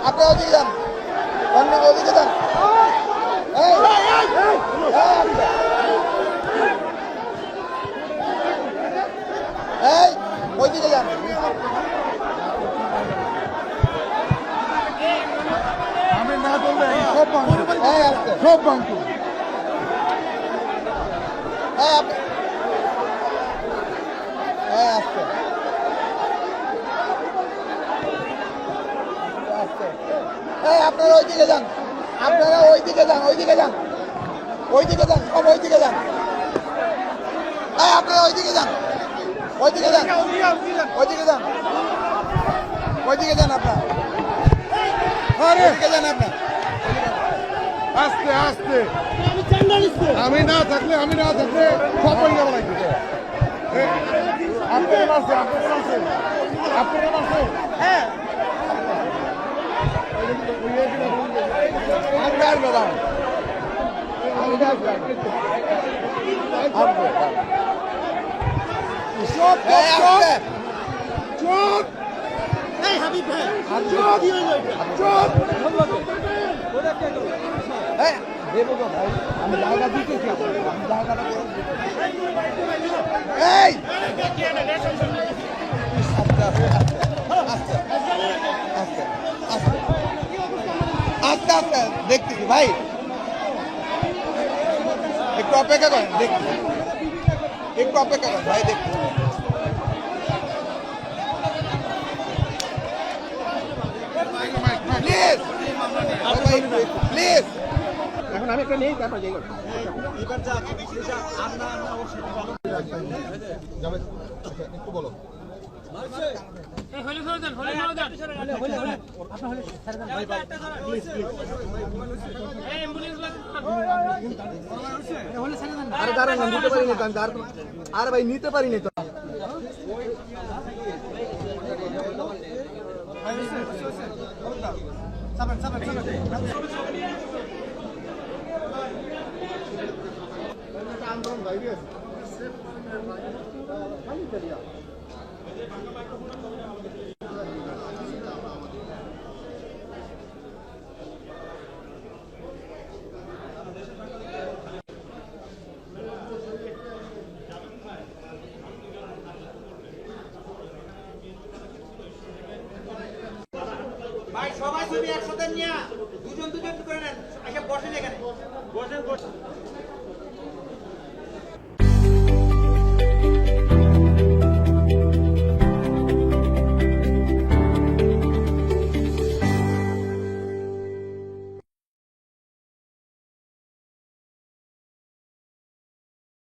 আপনারা ওদিকে যান, ওদিকে যান। ওইদিকে যান। আমি না বললে সব সব বাংশ আপনারা ওইদিকে যান, আপনারা ওইদিকে যান, ওইদিকে যান, ওইদিকে যান, সব ওইদিকে যান। আপনারা ওইদিকে যান, ওইদিকে যান, ওইদিকে যান, ওইদিকে যান। আপনার ওইদিকে যান। আপনার আস্তে আস্তে। আমি না থাকলে সব হয়ে যাবো নাকি? আপনারা মারছে, আপনারা মারছে, আপনারা মারছে। হ্যাঁ আমি জায়গা দিতেছি, আমি জায়গাটা আস্তে আস্তে দেখতেছি ভাই, একটু অপেক্ষা করেন, দেখছি একটু অপেক্ষা করেন ভাই, দেখছি। প্লিজ প্লিজ, এখন আমি একটা নেই, তারপর যাই একটু বলো। আরে ভাই নিতে পারিনি তো। আন্দোলন বাইরে আছে। ভাই সবাই ছবি একসাথে নিয়ে দুজন দুজন করে নেন, এসে বসেন এখানে, বসেন বসেন।